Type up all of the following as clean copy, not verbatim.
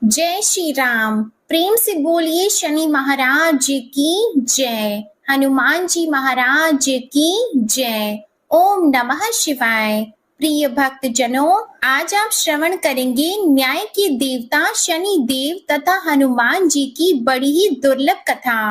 जय श्री राम। प्रेम से बोलिए शनि महाराज की जय, हनुमान जी महाराज की जय। ओम नमः शिवाय। प्रिय भक्त जनों, आज आप श्रवण करेंगे न्याय के देवता शनि देव तथा हनुमान जी की बड़ी ही दुर्लभ कथा।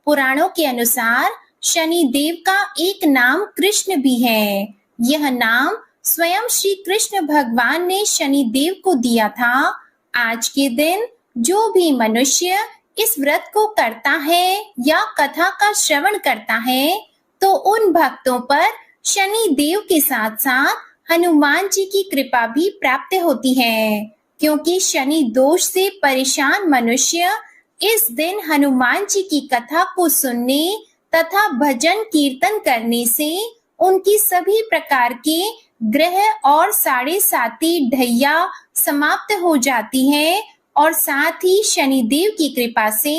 पुराणों के अनुसार शनि देव का एक नाम कृष्ण भी है। यह नाम स्वयं श्री कृष्ण भगवान ने शनि देव को दिया था। आज के दिन जो भी मनुष्य इस व्रत को करता है या कथा का श्रवण करता है तो उन भक्तों पर शनि देव के साथ साथ हनुमान जी की कृपा भी प्राप्त होती है, क्योंकि शनि दोष से परेशान मनुष्य इस दिन हनुमान जी की कथा को सुनने तथा भजन कीर्तन करने से उनकी सभी प्रकार के ग्रह और साढ़े साती ढैया समाप्त हो जाती है और साथ ही शनिदेव की कृपा से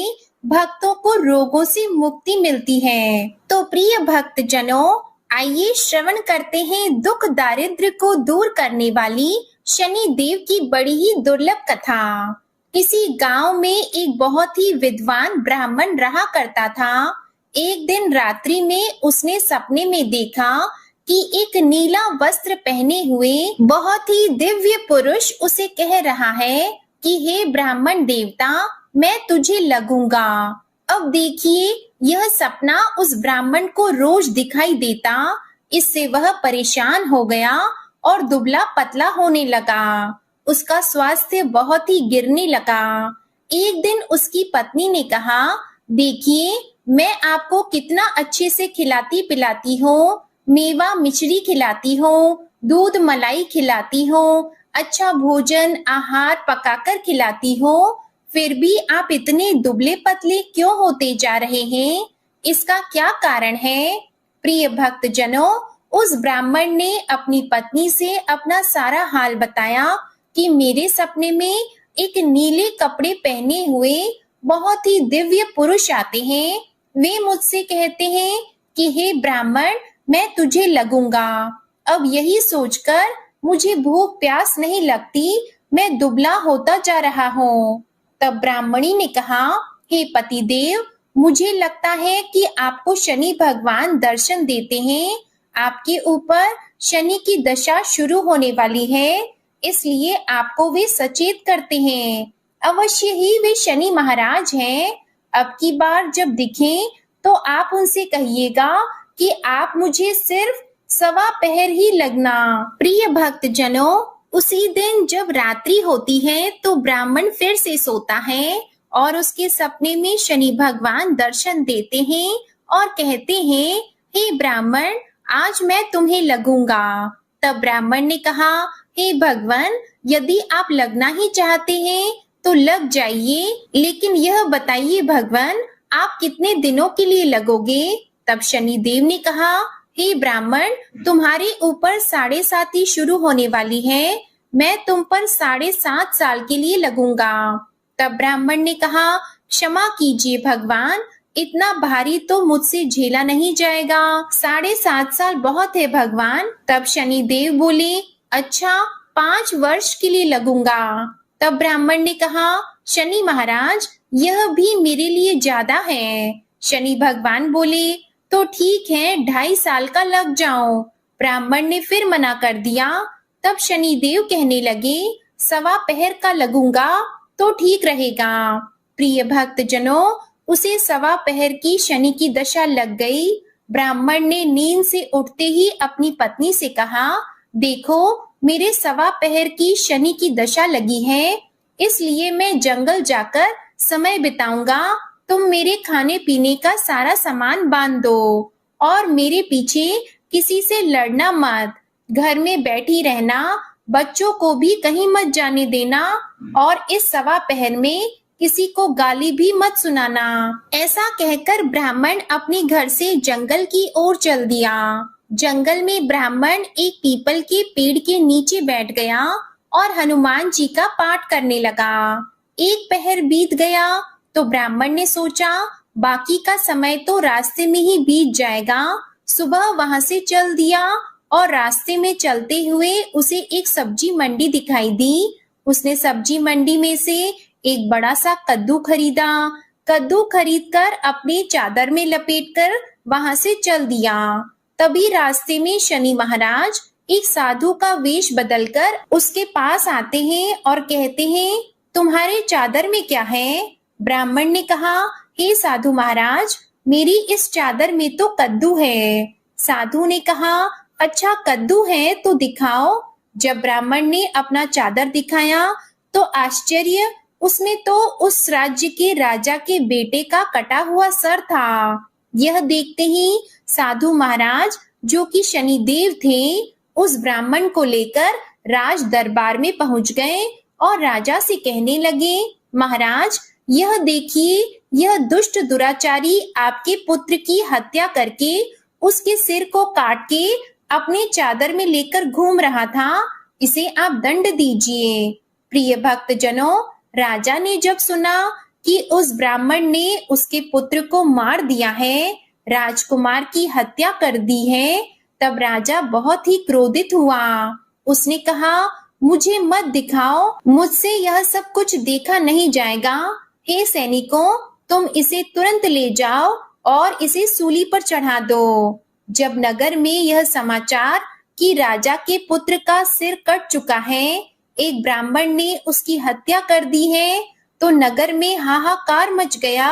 भक्तों को रोगों से मुक्ति मिलती है। तो प्रिय भक्त जनों, आइए श्रवण करते हैं दुख दारिद्र्य को दूर करने वाली शनि देव की बड़ी ही दुर्लभ कथा। किसी गांव में एक बहुत ही विद्वान ब्राह्मण रहा करता था। एक दिन रात्रि में उसने सपने में देखा कि एक नीला वस्त्र पहने हुए बहुत ही दिव्य पुरुष उसे कह रहा है कि हे ब्राह्मण देवता, मैं तुझे लगूंगा। अब देखिए, यह सपना उस ब्राह्मण को रोज दिखाई देता। इससे वह परेशान हो गया और दुबला पतला होने लगा। उसका स्वास्थ्य बहुत ही गिरने लगा। एक दिन उसकी पत्नी ने कहा, देखिए, मैं आपको कितना अच्छे से खिलाती पिलाती हूँ, मेवा मिश्री खिलाती हूँ, दूध मलाई खिलाती हूँ, अच्छा भोजन आहार पकाकर खिलाती हूँ, फिर भी आप इतने दुबले पतले क्यों होते जा रहे हैं? इसका क्या कारण है? प्रिय भक्त जनों, उस ब्राह्मण ने अपनी पत्नी से अपना सारा हाल बताया कि मेरे सपने में एक नीले कपड़े पहने हुए बहुत ही दिव्य पुरुष आते हैं। वे मुझसे कहते हैं कि हे ब्राह्मण, मैं तुझे लगूंगा। अब यही सोचकर मुझे भूख प्यास नहीं लगती, मैं दुबला होता जा रहा हूँ। तब ब्राह्मणी ने कहा, हे पतिदेव, मुझे लगता है कि आपको शनि भगवान दर्शन देते हैं। आपके ऊपर शनि की दशा शुरू होने वाली है, इसलिए आपको वे सचेत करते हैं। अवश्य ही वे शनि महाराज हैं। अब की बार जब दिखें तो आप उनसे कहिएगा कि आप मुझे सिर्फ 1.15 ही लगना। प्रिय भक्त जनों, उसी दिन जब रात्रि होती है तो ब्राह्मण फिर से सोता है और उसके सपने में शनि भगवान दर्शन देते हैं और कहते हैं, हे ब्राह्मण, आज मैं तुम्हें लगूंगा। तब ब्राह्मण ने कहा, हे भगवान, यदि आप लगना ही चाहते हैं तो लग जाइए, लेकिन यह बताइए भगवान, आप कितने दिनों के लिए लगोगे? तब शनि देव ने कहा, हे ब्राह्मण, तुम्हारे ऊपर 7.5 शुरू होने वाली है, मैं तुम पर 7.5 साल के लिए लगूंगा। तब ब्राह्मण ने कहा, क्षमा कीजिए भगवान, इतना भारी तो मुझसे झेला नहीं जाएगा, 7.5 साल बहुत है भगवान। तब शनि देव बोले, अच्छा, 5 वर्ष के लिए लगूंगा। तब ब्राह्मण ने कहा, शनि महाराज, यह भी मेरे लिए ज्यादा है। शनि भगवान बोले, तो ठीक है, 2.5 साल का लग जाओ। ब्राह्मण ने फिर मना कर दिया। तब शनि देव कहने लगे, 1.15 का लगूंगा तो ठीक रहेगा। प्रिय भक्त जनों, उसे 1.15 की शनि की दशा लग गई। ब्राह्मण ने नींद से उठते ही अपनी पत्नी से कहा, देखो, मेरे 1.15 की शनि की दशा लगी है, इसलिए मैं जंगल जाकर समय बिताऊंगा। तुम मेरे खाने पीने का सारा सामान बांध दो और मेरे पीछे किसी से लड़ना मत, घर में बैठी रहना, बच्चों को भी कहीं मत जाने देना और इस 1.15 में किसी को गाली भी मत सुनाना। ऐसा कहकर ब्राह्मण अपने घर से जंगल की ओर चल दिया। जंगल में ब्राह्मण एक पीपल के पेड़ के नीचे बैठ गया और हनुमान जी का पाठ करने लगा। 1 पहर बीत गया तो ब्राह्मण ने सोचा, बाकी का समय तो रास्ते में ही बीत जाएगा। सुबह वहां से चल दिया और रास्ते में चलते हुए उसे एक सब्जी मंडी दिखाई दी। उसने सब्जी मंडी में से एक बड़ा सा कद्दू खरीदा। कद्दू खरीदकर अपने चादर में लपेटकर वहां से चल दिया। तभी रास्ते में शनि महाराज एक साधु का वेश बदलकर उसके पास आते हैं और कहते हैं, तुम्हारे चादर में क्या है? ब्राह्मण ने कहा, हे साधु महाराज, मेरी इस चादर में तो कद्दू है। साधु ने कहा, अच्छा कद्दू है तो दिखाओ। जब ब्राह्मण ने अपना चादर दिखाया तो आश्चर्य, उसमें तो उस राज्य के राजा के बेटे का कटा हुआ सर था। यह देखते ही साधु महाराज, जो कि शनिदेव थे, उस ब्राह्मण को लेकर राज दरबार में पहुंच गए और राजा से कहने लगे, महाराज यह देखिए, यह दुष्ट दुराचारी आपके पुत्र की हत्या करके उसके सिर को काट के अपने चादर में लेकर घूम रहा था, इसे आप दंड दीजिए। प्रिय भक्त जनों, राजा ने जब सुना कि उस ब्राह्मण ने उसके पुत्र को मार दिया है, राजकुमार की हत्या कर दी है, तब राजा बहुत ही क्रोधित हुआ। उसने कहा, मुझे मत दिखाओ, मुझसे यह सब कुछ देखा नहीं जाएगा। हे सैनिकों, तुम इसे तुरंत ले जाओ और इसे सूली पर चढ़ा दो। जब नगर में यह समाचार कि राजा के पुत्र का सिर कट चुका है, एक ब्राह्मण ने उसकी हत्या कर दी है, तो नगर में हाहाकार मच गया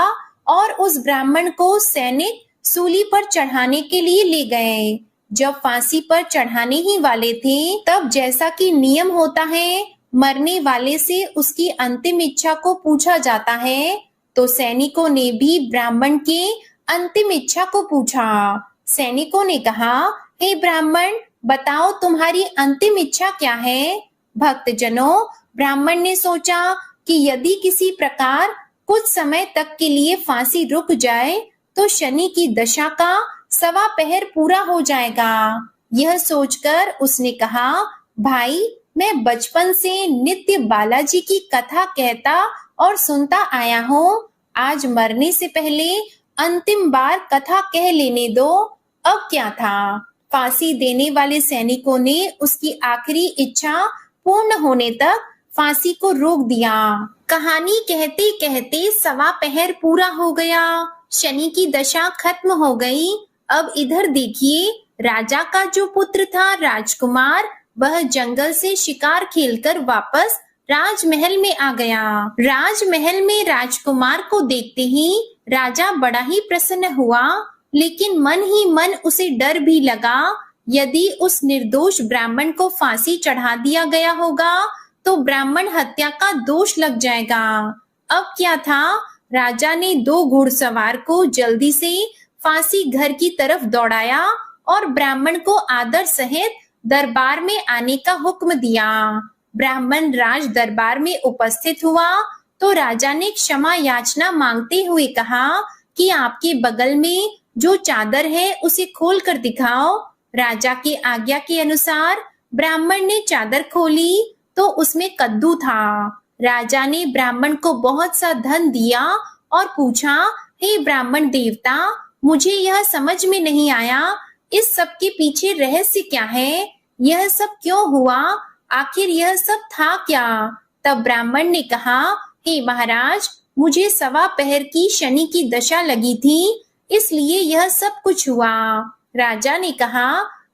और उस ब्राह्मण को सैनिक सूली पर चढ़ाने के लिए ले गए। जब फांसी पर चढ़ाने ही वाले थे, तब जैसा कि नियम होता है, मरने वाले से उसकी अंतिम इच्छा को पूछा जाता है, तो सैनिकों ने भी ब्राह्मण के अंतिम इच्छा को पूछा। सैनिकों ने कहा, हे ब्राह्मण, बताओ तुम्हारी अंतिम इच्छा क्या है? भक्तजनों, ब्राह्मण ने सोचा कि यदि किसी प्रकार कुछ समय तक के लिए फांसी रुक जाए तो शनि की दशा का 1.25 पहर पूरा हो जाएगा। यह सोचकर उसने कहा, भाई, मैं बचपन से नित्य बालाजी की कथा कहता और सुनता आया हूँ। आज मरने से पहले अंतिम बार कथा कह लेने दो। अब क्या था? फांसी देने वाले सैनिकों ने उसकी आखिरी इच्छा पूर्ण होने तक फांसी को रोक दिया। कहानी कहते कहते 1.25 पहर पूरा हो गया। शनि की दशा खत्म हो गई। अब इधर देखिए, राजा का जो पुत्र था राजकुमार, वह जंगल से शिकार खेलकर वापस राजमहल में आ गया। राजमहल में राजकुमार को देखते ही राजा बड़ा ही प्रसन्न हुआ, लेकिन मन ही मन उसे डर भी लगा। यदि उस निर्दोष ब्राह्मण को फांसी चढ़ा दिया गया होगा तो ब्राह्मण हत्या का दोष लग जाएगा। अब क्या था? राजा ने 2 घुड़सवार को जल्दी से फांसी घर की तरफ दौड़ाया और ब्राह्मण को आदर सहित दरबार में आने का हुक्म दिया। ब्राह्मण राज दरबार में उपस्थित हुआ तो राजा ने क्षमा याचना मांगते हुए कहा कि आपके बगल में जो चादर है उसे खोल कर दिखाओ। राजा की आज्ञा के अनुसार ब्राह्मण ने चादर खोली तो उसमें कद्दू था। राजा ने ब्राह्मण को बहुत सा धन दिया और पूछा, हे ब्राह्मण देवता, मुझे यह समझ में नहीं आया, इस सब के पीछे रहस्य क्या है? यह सब क्यों हुआ? आखिर यह सब था क्या? तब ब्राह्मण ने कहा, हे महाराज, मुझे 1.25 पहर की शनि की दशा लगी थी, इसलिए यह सब कुछ हुआ। राजा ने कहा,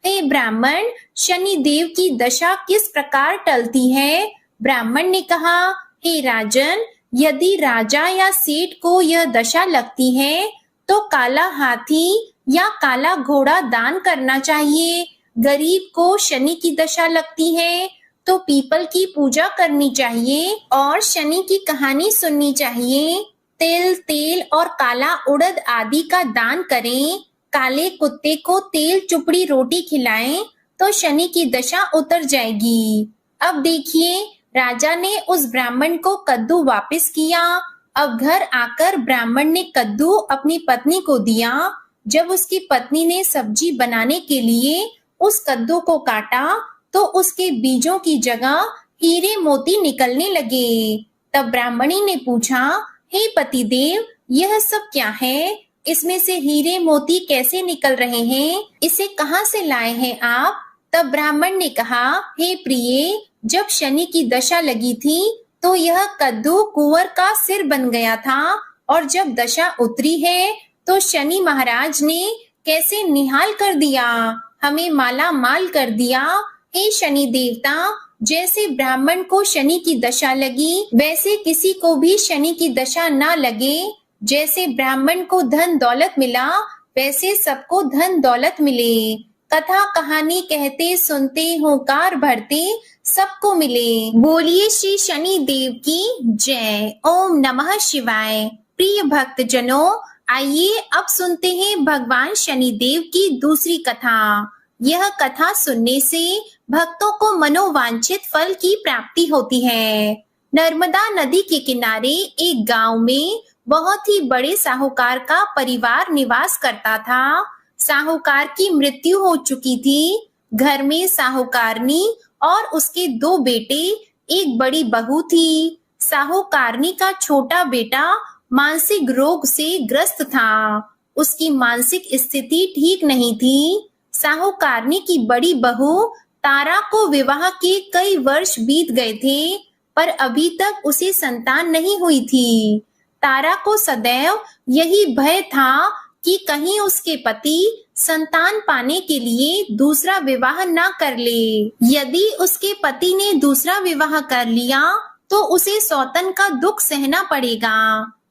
हे ब्राह्मण, शनि देव की दशा किस प्रकार टलती है? ब्राह्मण ने कहा, हे राजन, यदि राजा या सेठ को यह दशा लगती है तो काला हाथी या काला घोड़ा दान करना चाहिए। गरीब को शनि की दशा लगती है तो पीपल की पूजा करनी चाहिए और शनि की कहानी सुननी चाहिए। तिल, तेल और काला उड़द आदि का दान करें। काले कुत्ते को तेल चुपड़ी रोटी खिलाएं तो शनि की दशा उतर जाएगी। अब देखिए, राजा ने उस ब्राह्मण को कद्दू वापस किया। अब घर आकर ब्राह्मण ने कद्दू अपनी पत्नी को दिया। जब उसकी पत्नी ने सब्जी बनाने के लिए उस कद्दू को काटा तो उसके बीजों की जगह हीरे मोती निकलने लगे। तब ब्राह्मणी ने पूछा, हे पतिदेव, यह सब क्या है? इसमें से हीरे मोती कैसे निकल रहे हैं? इसे कहाँ से लाए हैं आप? तब ब्राह्मण ने कहा, हे प्रिय, जब शनि की दशा लगी थी तो यह कद्दू कुंवर का सिर बन गया था, और जब दशा उतरी है तो शनि महाराज ने कैसे निहाल कर दिया, हमें माला माल कर दिया। हे शनि देवता, जैसे ब्राह्मण को शनि की दशा लगी वैसे किसी को भी शनि की दशा ना लगे। जैसे ब्राह्मण को धन दौलत मिला वैसे सबको धन दौलत मिले। कथा कहानी कहते सुनते होकार भरते सबको मिले। बोलिए श्री शनि देव की जय। ओम नमः शिवाय। प्रिय भक्त जनों, आइए अब सुनते हैं भगवान शनि देव की दूसरी कथा। यह कथा सुनने से भक्तों को मनोवांछित फल की प्राप्ति होती है। नर्मदा नदी के किनारे एक गांव में बहुत ही बड़े साहूकार का परिवार निवास करता था। साहूकार की मृत्यु हो चुकी थी। घर में साहूकारनी और उसके 2 बेटे, एक बड़ी बहू थी। साहूकारनी का छोटा बेटा मानसिक रोग से ग्रस्त था। उसकी मानसिक स्थिति ठीक नहीं थी। साहूकारनी की बड़ी बहू तारा को विवाह के कई वर्ष बीत गए थे, पर अभी तक उसे संतान नहीं हुई थी। तारा को सदैव यही भय था कि कहीं उसके पति संतान पाने के लिए दूसरा विवाह ना कर ले। यदि उसके पति ने दूसरा विवाह कर लिया तो उसे सौतन का दुख सहना पड़ेगा।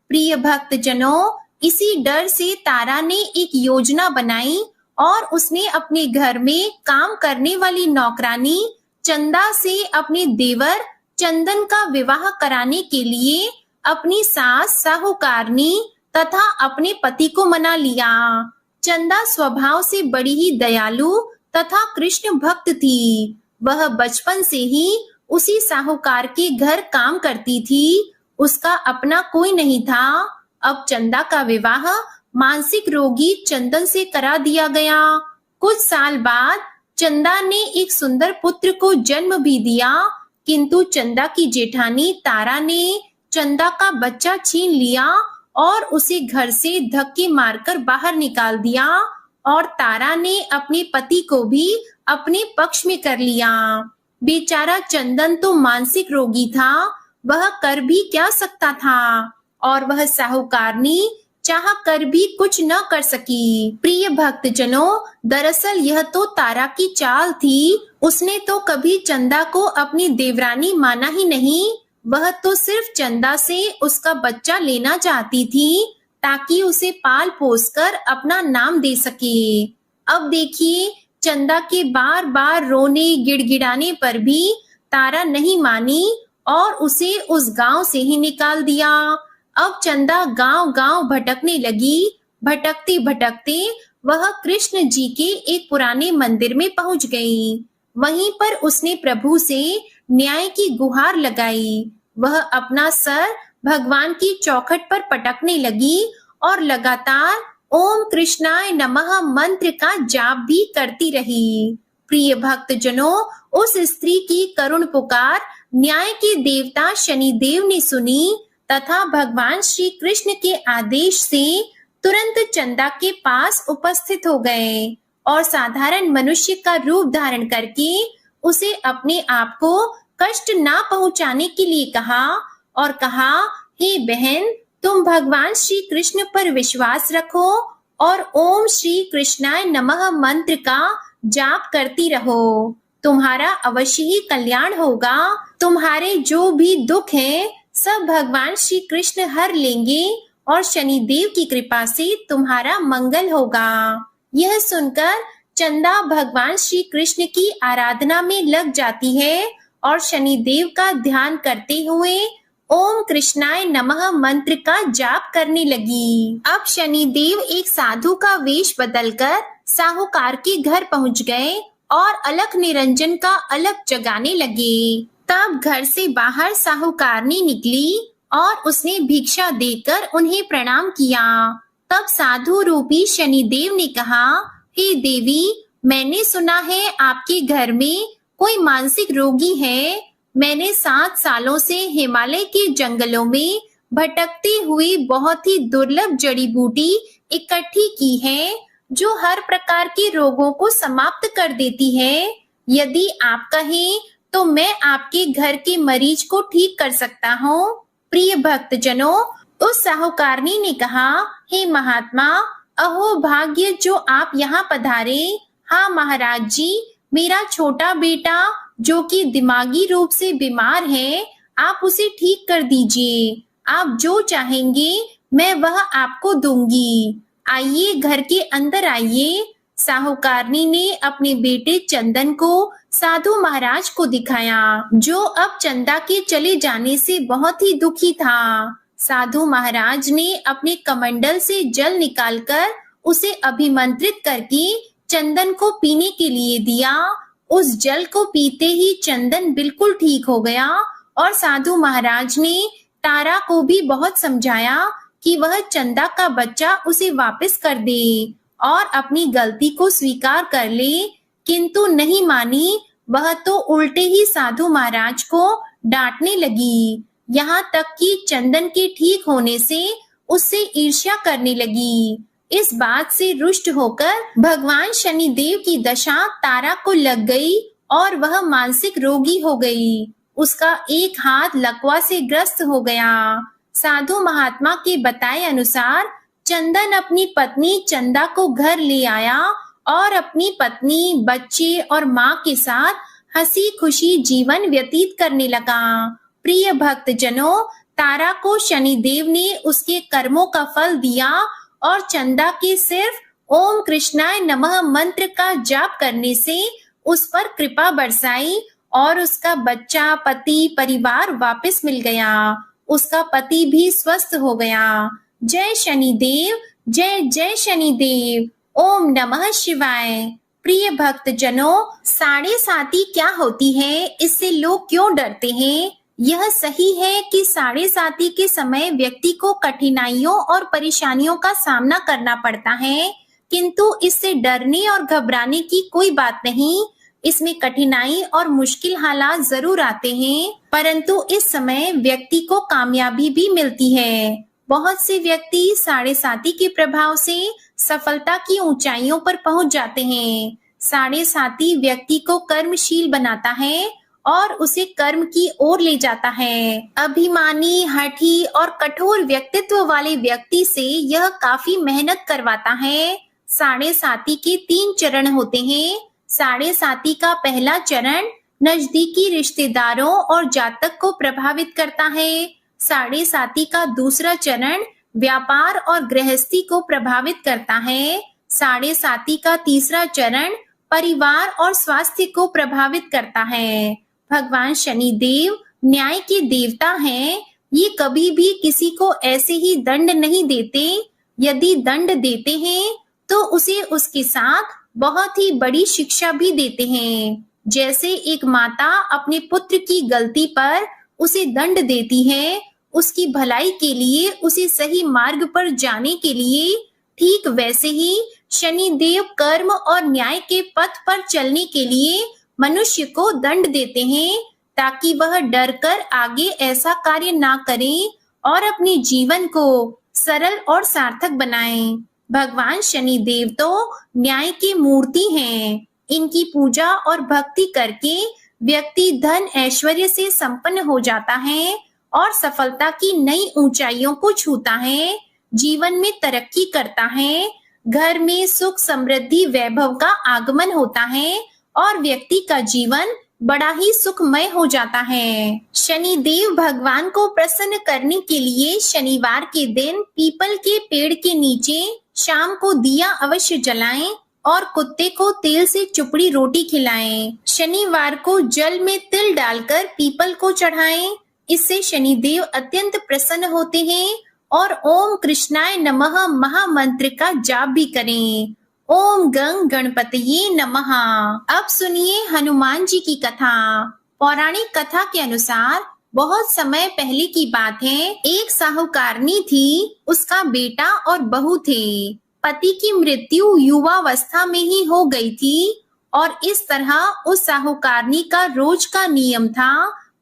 प्रिय भक्त जनों, इसी डर से तारा ने एक योजना बनाई और उसने अपने घर में काम करने वाली नौकरानी चंदा से अपने देवर चंदन का विवाह कराने के लिए अपनी सास साहूकारनी तथा अपने पति को मना लिया। चंदा स्वभाव से बड़ी ही दयालु तथा कृष्ण भक्त थी। वह बचपन से ही उसी साहूकार के घर काम करती थी। उसका अपना कोई नहीं था। अब चंदा का विवाह मानसिक रोगी चंदन से करा दिया गया। कुछ साल बाद चंदा ने एक सुंदर पुत्र को जन्म भी दिया, किंतु चंदा की जेठानी तारा ने चंदा का बच्चा छीन लिया और उसे घर से धक्के मारकर बाहर निकाल दिया, और तारा ने अपने पति को भी अपने पक्ष में कर लिया। बेचारा चंदन तो मानसिक रोगी था, वह कर भी क्या सकता था, और वह साहूकारनी चाह कर भी कुछ न कर सकी। प्रिय भक्त जनों, दरअसल यह तो तारा की चाल थी। उसने तो कभी चंदा को अपनी देवरानी माना ही नहीं। वह तो सिर्फ चंदा से उसका बच्चा लेना चाहती थी ताकि उसे पाल पोस कर अपना नाम दे सके। अब देखिए, चंदा के बार बार रोने गिड़गिड़ाने पर भी तारा नहीं मानी और उसे उस गांव से ही निकाल दिया। अब चंदा गांव गांव भटकने लगी। भटकते भटकते वह कृष्ण जी के एक पुराने मंदिर में पहुंच गई। वहीं पर उसने प्रभु से न्याय की गुहार लगाई। वह अपना सर भगवान की चौखट पर पटकने लगी और लगातार ओम कृष्णाय नमः मंत्र का जाप भी करती रही। प्रिय भक्त जनों, उस स्त्री की करुण पुकार न्याय के देवता शनिदेव ने सुनी तथा भगवान श्री कृष्ण के आदेश से तुरंत चंदा के पास उपस्थित हो गए और साधारण मनुष्य का रूप धारण करके उसे अपने आप को कष्ट ना पहुंचाने के लिए कहा और कहा, हे बहन, तुम भगवान श्री कृष्ण पर विश्वास रखो और ओम श्री कृष्णाय नमः मंत्र का जाप करती रहो। तुम्हारा अवश्य ही कल्याण होगा। तुम्हारे जो भी दुख हैं सब भगवान श्री कृष्ण हर लेंगे और शनिदेव की कृपा से तुम्हारा मंगल होगा। यह सुनकर चंदा भगवान श्री कृष्ण की आराधना में लग जाती है और शनिदेव का ध्यान करते हुए ओम कृष्णाय नमः मंत्र का जाप करने लगी। अब शनिदेव एक साधु का वेश बदलकर साहूकार के घर पहुंच गए और अलख निरंजन का अलख जगाने लगे। तब घर से बाहर साहूकारनी निकली और उसने भिक्षा देकर उन्हें प्रणाम किया। तब साधु रूपी शनिदेव ने कहा, हे देवी, मैंने सुना है आपके घर में कोई मानसिक रोगी है। मैंने 7 सालों से हिमालय के जंगलों में भटकते हुए बहुत ही दुर्लभ जड़ी बूटी इकट्ठी की है जो हर प्रकार के रोगों को समाप्त कर देती है। यदि आप कहें तो मैं आपके घर के मरीज को ठीक कर सकता हूँ। प्रिय भक्तजनों, उस साहूकारनी ने कहा, हे महात्मा, अहो भाग्य जो आप यहाँ पधारे। हाँ महाराज जी, मेरा छोटा बेटा जो कि दिमागी रूप से बीमार है, आप उसे ठीक कर दीजिए। आप जो चाहेंगे मैं वह आपको दूंगी। आइए, घर के अंदर आइए। साहूकारनी ने अपने बेटे चंदन को साधु महाराज को दिखाया, जो अब चंदा के चले जाने से बहुत ही दुखी था। साधु महाराज ने अपने कमंडल से जल निकालकर उसे अभिमंत्रित करके चंदन को पीने के लिए दिया। उस जल को पीते ही चंदन बिल्कुल ठीक हो गया और साधु महाराज ने तारा को भी बहुत समझाया कि वह चंदा का बच्चा उसे वापस कर दे और अपनी गलती को स्वीकार कर ले, किंतु नहीं मानी। वह तो उल्टे ही साधु महाराज को डांटने लगी, यहाँ तक कि चंदन के ठीक होने से उससे ईर्ष्या करने लगी। इस बात से रुष्ट होकर भगवान शनिदेव की दशा तारा को लग गई और वह मानसिक रोगी हो गई। उसका एक हाथ लकवा से ग्रस्त हो गया। साधु महात्मा के बताए अनुसार चंदन अपनी पत्नी चंदा को घर ले आया और अपनी पत्नी, बच्चे और माँ के साथ हंसी खुशी जीवन व्यतीत करने लगा। प्रिय भक्तजनों, तारा को शनिदेव ने उसके कर्मों का फल दिया और चंदा के सिर्फ ओम कृष्णाय नमः मंत्र का जाप करने से उस पर कृपा बरसाई और उसका बच्चा, पति, परिवार वापस मिल गया। उसका पति भी स्वस्थ हो गया। जय शनिदेव, जय जय शनिदेव। ओम नमः शिवाय। प्रिय भक्तजनों, साढ़े साती क्या होती है, इससे लोग क्यों डरते हैं? यह सही है कि साढ़े साती के समय व्यक्ति को कठिनाइयों और परेशानियों का सामना करना पड़ता है, किंतु इससे डरने और घबराने की कोई बात नहीं। इसमें कठिनाई और मुश्किल हालात जरूर आते हैं, परंतु इस समय व्यक्ति को कामयाबी भी मिलती है। बहुत से व्यक्ति साढ़े साती के प्रभाव से सफलता की ऊंचाइयों पर पहुंच जाते हैं। साढ़े साती व्यक्ति को कर्मशील बनाता है और उसे कर्म की ओर ले जाता है। अभिमानी, हठी और कठोर व्यक्तित्व वाले व्यक्ति से यह काफी मेहनत करवाता है। साढ़े साती के 3 चरण होते हैं। साढ़े साती का पहला चरण नजदीकी रिश्तेदारों और जातक को प्रभावित करता है। साढ़े साती का दूसरा चरण व्यापार और गृहस्थी को प्रभावित करता है। साढ़े साती का तीसरा चरण परिवार और स्वास्थ्य को प्रभावित करता है। भगवान शनिदेव न्याय के देवता हैं। ये कभी भी किसी को ऐसे ही दंड नहीं देते। यदि दंड देते हैं तो उसे उसके साथ बहुत ही बड़ी शिक्षा भी देते हैं। जैसे एक माता अपने पुत्र की गलती पर उसे दंड देती है, उसकी भलाई के लिए, उसे सही मार्ग पर जाने के लिए, ठीक वैसे ही शनिदेव कर्म और न्याय के पथ पर चलने के लिए मनुष्य को दंड देते हैं, ताकि वह डरकर आगे ऐसा कार्य ना करे और अपने जीवन को सरल और सार्थक बनाएं। भगवान शनिदेव तो न्याय की मूर्ति हैं। इनकी पूजा और भक्ति करके व्यक्ति धन ऐश्वर्य से संपन्न हो जाता है और सफलता की नई ऊंचाइयों को छूता है, जीवन में तरक्की करता है, घर में सुख समृद्धि वैभव का आगमन होता है और व्यक्ति का जीवन बड़ा ही सुखमय हो जाता है। शनिदेव भगवान को प्रसन्न करने के लिए शनिवार के दिन पीपल के पेड़ के नीचे शाम को दिया अवश्य जलाएं और कुत्ते को तेल से चुपड़ी रोटी खिलाएं। शनिवार को जल में तिल डालकर पीपल को चढ़ाएं। इससे शनिदेव अत्यंत प्रसन्न होते हैं और ओम कृष्णाय नमः महामंत्र का जाप भी करें। ओम गंग गणपतये नमः। अब सुनिए हनुमान जी की कथा। पौराणिक कथा के अनुसार बहुत समय पहले की बात है, एक साहूकारनी थी, उसका बेटा और बहू थे। पति की मृत्यु युवावस्था में ही हो गई थी और इस तरह उस साहूकारनी का रोज का नियम था,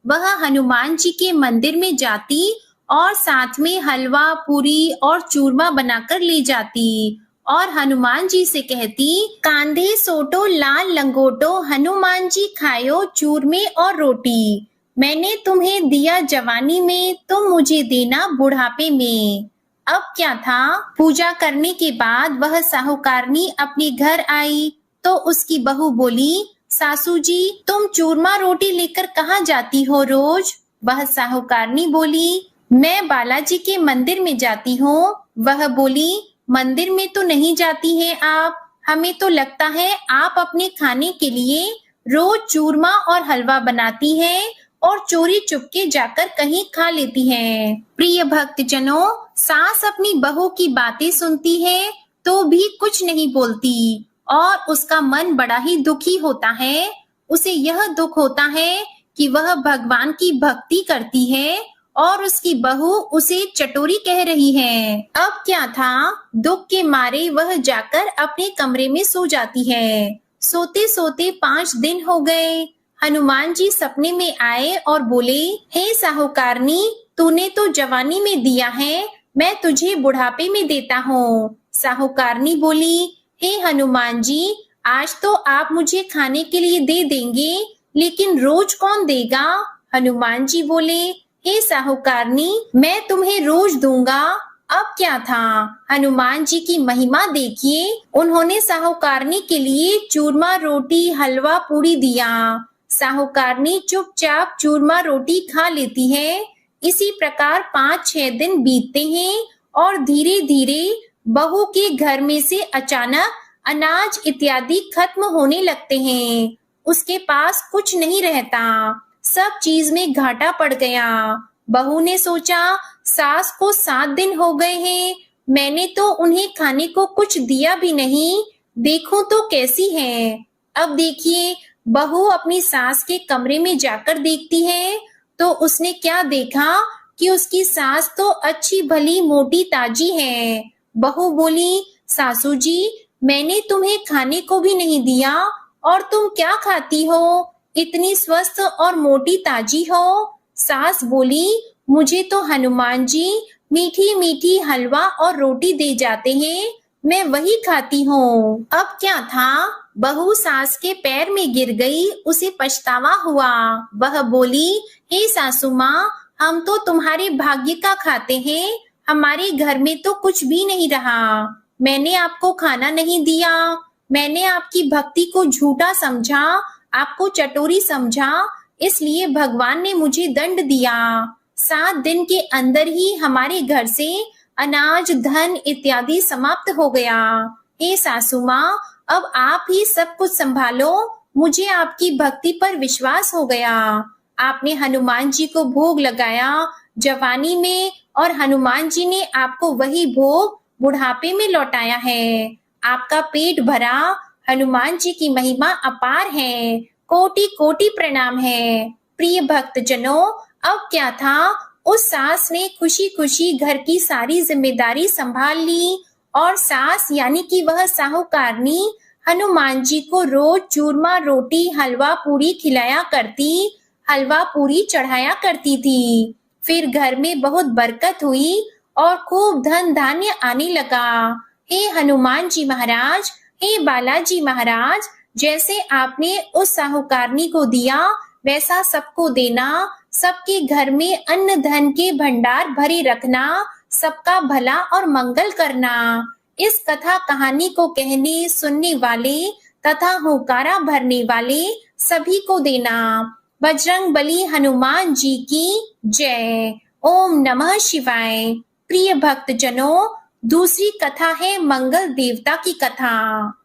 वह हनुमान जी के मंदिर में जाती और साथ में हलवा, पूरी और चूरमा बनाकर ले जाती और हनुमान जी से कहती, कांधे सोटो लाल लंगोटो, हनुमान जी खायो चूरमे और रोटी। मैंने तुम्हें दिया जवानी में, तुम मुझे देना बुढ़ापे में। अब क्या था, पूजा करने के बाद वह साहूकारनी अपने घर आई तो उसकी बहू बोली, सासू जी तुम चूरमा रोटी लेकर कहाँ जाती हो रोज? वह साहूकारनी बोली, मैं बालाजी के मंदिर में जाती हूँ। वह बोली, मंदिर में तो नहीं जाती हैं आप, हमें तो लगता है आप अपने खाने के लिए रोज चूरमा और हलवा बनाती हैं और चोरी चुपके जाकर कहीं खा लेती हैं। प्रिय भक्तजनों, सास अपनी बहू की बातें सुनती है तो भी कुछ नहीं बोलती और उसका मन बड़ा ही दुखी होता है। उसे यह दुख होता है कि वह भगवान की भक्ति करती है और उसकी बहू उसे चटोरी कह रही है। अब क्या था, दुख के मारे वह जाकर अपने कमरे में सो जाती है। सोते सोते 5 दिन हो गए। हनुमान जी सपने में आए और बोले, हे साहूकारनी, तूने तो जवानी में दिया है, मैं तुझे बुढ़ापे में देता हूँ। साहूकारनी बोली, हे हनुमान जी, आज तो आप मुझे खाने के लिए दे देंगे, लेकिन रोज कौन देगा? हनुमान जी बोले, हे साहूकारनी, मैं तुम्हें रोज दूंगा। अब क्या था, हनुमान जी की महिमा देखिए, उन्होंने साहूकारनी के लिए चूरमा रोटी हलवा पूरी दिया। साहूकारनी चुपचाप चूरमा रोटी खा लेती है। इसी प्रकार 5-6 दिन बीतते हैं और धीरे धीरे बहू के घर में से अचानक अनाज इत्यादि खत्म होने लगते हैं। उसके पास कुछ नहीं रहता, सब चीज में घाटा पड़ गया। बहू ने सोचा, सास को 7 दिन हो गए हैं, मैंने तो उन्हें खाने को कुछ दिया भी नहीं, देखूं तो कैसी है। अब देखिए, बहू अपनी सास के कमरे में जाकर देखती है तो उसने क्या देखा कि उसकी सास तो अच्छी भली मोटी ताजी है। बहू बोली, सासू जी, मैंने तुम्हें खाने को भी नहीं दिया और तुम क्या खाती हो, इतनी स्वस्थ और मोटी ताजी हो। सास बोली, मुझे तो हनुमान जी मीठी मीठी हलवा और रोटी दे जाते हैं, मैं वही खाती हूँ। अब क्या था, बहू सास के पैर में गिर गई, उसे पछतावा हुआ। वह बोली, हे सासू माँ, हम तो तुम्हारे भाग्य का खाते हैं, हमारे घर में तो कुछ भी नहीं रहा। मैंने आपको खाना नहीं दिया, मैंने आपकी भक्ति को झूठा समझा, आपको चटोरी समझा, इसलिए भगवान ने मुझे दंड दिया। 7 दिन के अंदर ही हमारे घर से अनाज धन इत्यादि समाप्त हो गया। हे सासू माँ, अब आप ही सब कुछ संभालो, मुझे आपकी भक्ति पर विश्वास हो गया। आपने हनुमान जी को भोग लगाया जवानी में और हनुमान जी ने आपको वही भोग बुढ़ापे में लौटाया है। आपका पेट भरा, हनुमान जी की महिमा अपार है, कोटि कोटि प्रणाम है। प्रिय भक्तजनों, अब क्या था, उस सास ने खुशी खुशी घर की सारी जिम्मेदारी संभाल ली और सास यानी कि वह साहूकारनी हनुमान जी को रोज चूरमा रोटी हलवा पूरी खिलाया करती, हलवा पूरी चढ़ाया करती थी। फिर घर में बहुत बरकत हुई और खूब धन धान्य आने लगा। हे हनुमान जी महाराज, हे बालाजी महाराज, जैसे आपने उस साहूकारनी को दिया वैसा सबको देना, सबके घर में अन्न धन के भंडार भरे रखना, सबका भला और मंगल करना। इस कथा कहानी को कहने सुनने वाले तथा हुंकारा भरने वाले सभी को देना। बजरंग बली हनुमान जी की जय। ओम नमः शिवाय। प्रिय भक्तजनों, दूसरी कथा है मंगल देवता की कथा।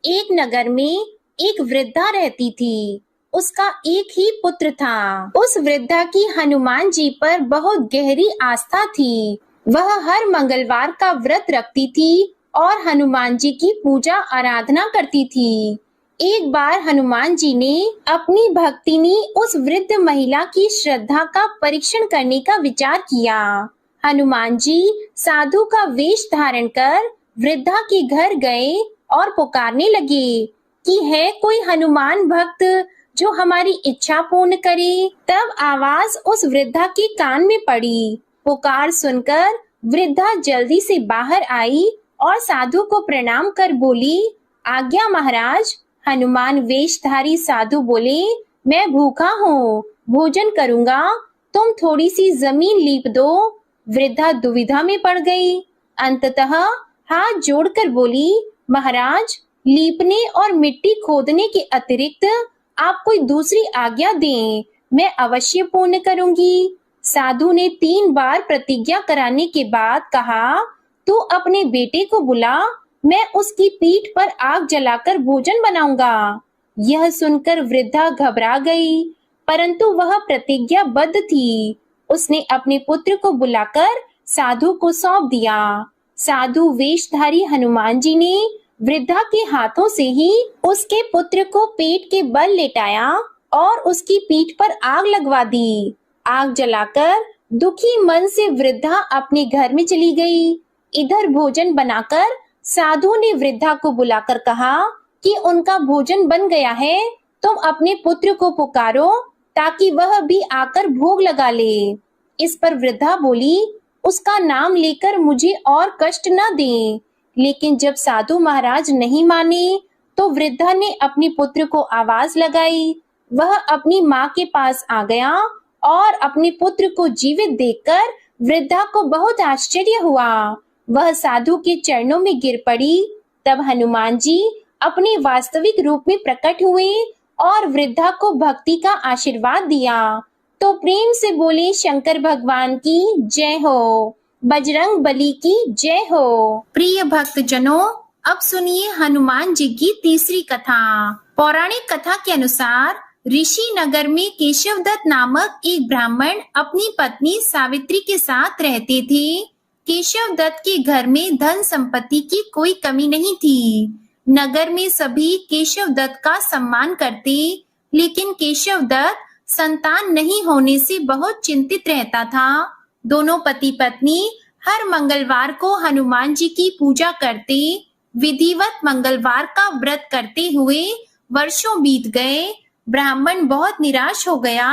एक नगर में एक वृद्धा रहती थी। उसका एक ही पुत्र था। उस वृद्धा की हनुमान जी पर बहुत गहरी आस्था थी। वह हर मंगलवार का व्रत रखती थी और हनुमान जी की पूजा आराधना करती थी। एक बार हनुमान जी ने अपनी भक्तिनी उस वृद्ध महिला की श्रद्धा का परीक्षण करने का विचार किया। हनुमान जी साधु का वेश धारण कर वृद्धा के घर गए और पुकारने लगे कि है कोई हनुमान भक्त जो हमारी इच्छा पूर्ण करे। तब आवाज उस वृद्धा के कान में पड़ी। पुकार सुनकर वृद्धा जल्दी से बाहर आई और साधु को प्रणाम कर बोली, आज्ञा महाराज। हनुमान वेशधारी साधु बोले, मैं भूखा हूँ, भोजन करूंगा, तुम थोड़ी सी जमीन लीप दो। वृद्धा दुविधा में पड़ गई। अंततः हाथ जोड़कर बोली, महाराज, लीपने और मिट्टी खोदने के अतिरिक्त आप कोई दूसरी आज्ञा दें, मैं अवश्य पूर्ण करूंगी। साधु ने 3 बार प्रतिज्ञा कराने के बाद कहा, तू अपने बेटे को बुला, मैं उसकी पीठ पर आग जलाकर भोजन बनाऊंगा। यह सुनकर वृद्धा घबरा गई, परंतु वह प्रतिज्ञाबद्ध थी। उसने अपने पुत्र को बुलाकर साधु को सौंप दिया। साधु वेशधारी हनुमान जी ने वृद्धा के हाथों से ही उसके पुत्र को पेट के बल लेटाया और उसकी पीठ पर आग लगवा दी। आग जलाकर दुखी मन से वृद्धा अपने घर में चली गई। इधर भोजन बनाकर साधु ने वृद्धा को बुलाकर कहा कि उनका भोजन बन गया है, तुम अपने पुत्र को पुकारो ताकि वह भी आकर भोग लगा ले। इस पर वृद्धा बोली, उसका नाम लेकर मुझे और कष्ट न दें। लेकिन जब साधु महाराज नहीं माने तो वृद्धा ने अपने पुत्र को आवाज लगाई। वह अपनी माँ के पास आ गया और अपने पुत्र को जीवित देखकर वृद्धा को बहुत आश्चर्य हुआ। वह साधु के चरणों में गिर पड़ी। तब हनुमान जी अपने वास्तविक रूप में प्रकट हुए और वृद्धा को भक्ति का आशीर्वाद दिया। तो प्रेम से बोले, शंकर भगवान की जय हो, बजरंग बली की जय हो। प्रिय भक्त जनों, अब सुनिए हनुमान जी की तीसरी कथा। पौराणिक कथा के अनुसार ऋषि नगर में केशवदत्त नामक एक ब्राह्मण अपनी पत्नी सावित्री के साथ रहते थे। केशवदत्त के घर में धन संपत्ति की कोई कमी नहीं थी। नगर में सभी केशवदत्त का सम्मान करते, लेकिन केशवदत्त संतान नहीं होने से बहुत चिंतित रहता था। दोनों पति पत्नी हर मंगलवार को हनुमान जी की पूजा करते। विधिवत मंगलवार का व्रत करते हुए वर्षों बीत गए। ब्राह्मण बहुत निराश हो गया,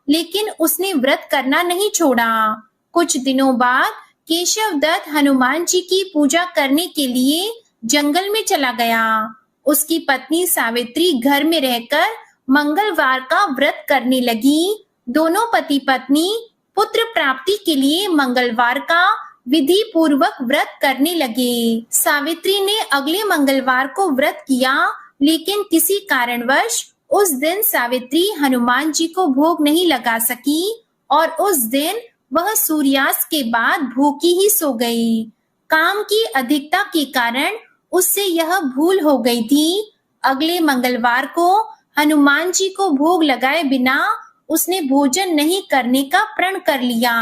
लेकिन उसने व्रत करना नहीं छोड़ा। कुछ दिनों बाद केशवदत्त हनुमान जी की पूजा करने के लिए जंगल में चला गया। उसकी पत्नी सावित्री घर में रहकर मंगलवार का व्रत करने लगी। दोनों पति पत्नी पुत्र प्राप्ति के लिए मंगलवार का विधि पूर्वक व्रत करने लगे। सावित्री ने अगले मंगलवार को व्रत किया, लेकिन किसी कारणवश उस दिन सावित्री हनुमान जी को भोग नहीं लगा सकी और उस दिन वह सूर्यास्त के बाद भूखी ही सो गई। काम की अधिकता के कारण उससे यह भूल हो गई थी। अगले मंगलवार को हनुमान जी को भोग लगाए बिना उसने भोजन नहीं करने का प्रण कर लिया।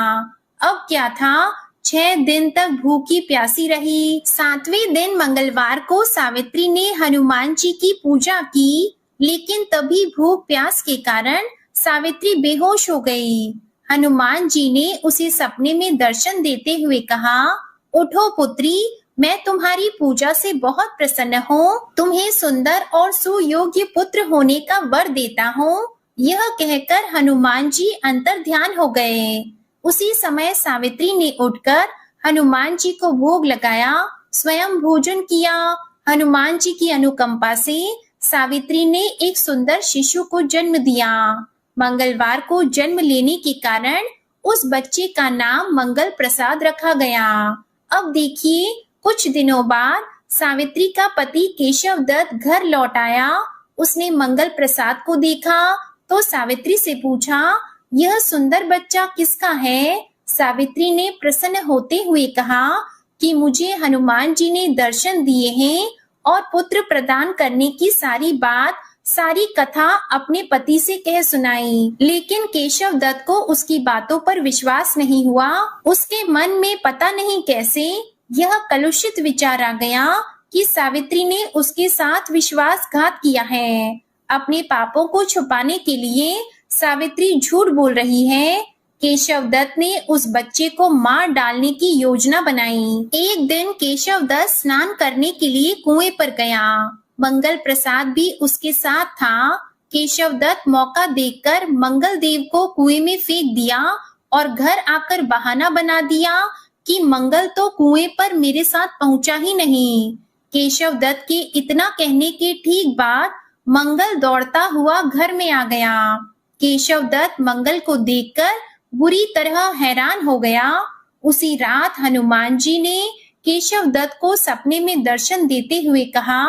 अब क्या था, 6 दिन तक भूखी प्यासी रही। 7वें दिन मंगलवार को सावित्री ने हनुमान जी की पूजा की, लेकिन तभी भूख प्यास के कारण सावित्री बेहोश हो गई। हनुमान जी ने उसे सपने में दर्शन देते हुए कहा, उठो पुत्री, मैं तुम्हारी पूजा से बहुत प्रसन्न हूँ। तुम्हें सुंदर और सुयोग्य पुत्र होने का वर देता हूँ। यह कहकर हनुमान जी अंतर ध्यान हो गए। उसी समय सावित्री ने उठकर हनुमान जी को भोग लगाया, स्वयं भोजन किया। हनुमान जी की अनुकंपा से सावित्री ने एक सुंदर शिशु को जन्म दिया। मंगलवार को जन्म लेने के कारण उस बच्चे का नाम मंगल प्रसाद रखा गया। अब देखिए, कुछ दिनों बाद सावित्री का पति केशवदत्त घर लौट आया। उसने मंगल प्रसाद को देखा तो सावित्री से पूछा, यह सुंदर बच्चा किसका है? सावित्री ने प्रसन्न होते हुए कहा कि मुझे हनुमान जी ने दर्शन दिए हैं और पुत्र प्रदान करने की सारी बात, सारी कथा अपने पति से कह सुनाई। लेकिन केशवदत्त को उसकी बातों पर विश्वास नहीं हुआ। उसके मन में पता नहीं कैसे यह कलुषित विचार आ गया कि सावित्री ने उसके साथ विश्वासघात किया है। अपने पापों को छुपाने के लिए सावित्री झूठ बोल रही है। केशवदत्त ने उस बच्चे को मार डालने की योजना बनाई। एक दिन केशवदत्त स्नान करने के लिए कुएं पर गया। मंगल प्रसाद भी उसके साथ था। केशवदत्त मौका देखकर मंगल देव को कुएं में फेंक दिया और घर आकर बहाना बना दिया कि मंगल तो कुएं पर मेरे साथ पहुंचा ही नहीं। केशव दत्त के इतना कहने के ठीक बाद मंगल दौड़ता हुआ घर में आ गया। केशव दत्त मंगल को देखकर बुरी तरह हैरान हो गया। उसी रात हनुमान जी ने केशव दत्त को सपने में दर्शन देते हुए कहा,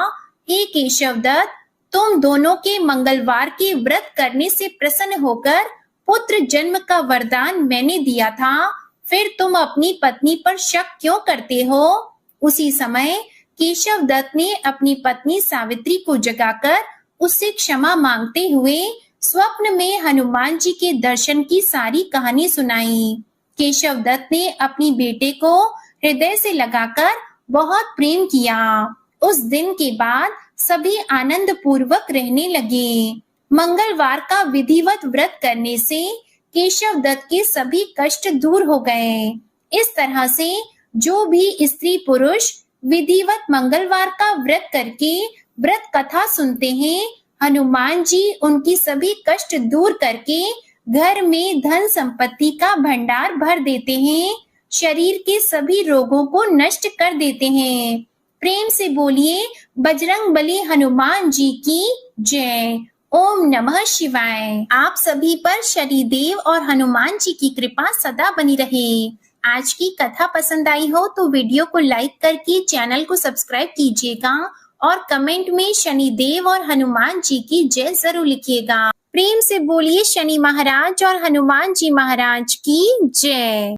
हे केशव दत्त, तुम दोनों के मंगलवार के व्रत करने से प्रसन्न होकर पुत्र जन्म का वरदान मैंने दिया था, फिर तुम अपनी पत्नी पर शक क्यों करते हो? उसी समय केशव दत्त ने अपनी पत्नी सावित्री को जगाकर उससे क्षमा मांगते हुए स्वप्न में हनुमान जी के दर्शन की सारी कहानी सुनाई। केशव दत्त ने अपनी बेटे को हृदय से लगाकर बहुत प्रेम किया। उस दिन के बाद सभी आनंद पूर्वक रहने लगे। मंगलवार का विधिवत व्रत करने से केशव दत्त के सभी कष्ट दूर हो गए। इस तरह से जो भी स्त्री पुरुष विधिवत मंगलवार का व्रत करके व्रत कथा सुनते हैं, हनुमान जी उनकी सभी कष्ट दूर करके घर में धन संपत्ति का भंडार भर देते हैं, शरीर के सभी रोगों को नष्ट कर देते हैं। प्रेम से बोलिए बजरंगबली हनुमान जी की जय। ओम नमः शिवाय। आप सभी पर शनिदेव और हनुमान जी की कृपा सदा बनी रहे। आज की कथा पसंद आई हो तो वीडियो को लाइक करके चैनल को सब्सक्राइब कीजिएगा और कमेंट में शनिदेव और हनुमान जी की जय जरूर लिखिएगा। प्रेम से बोलिए शनि महाराज और हनुमान जी महाराज की जय।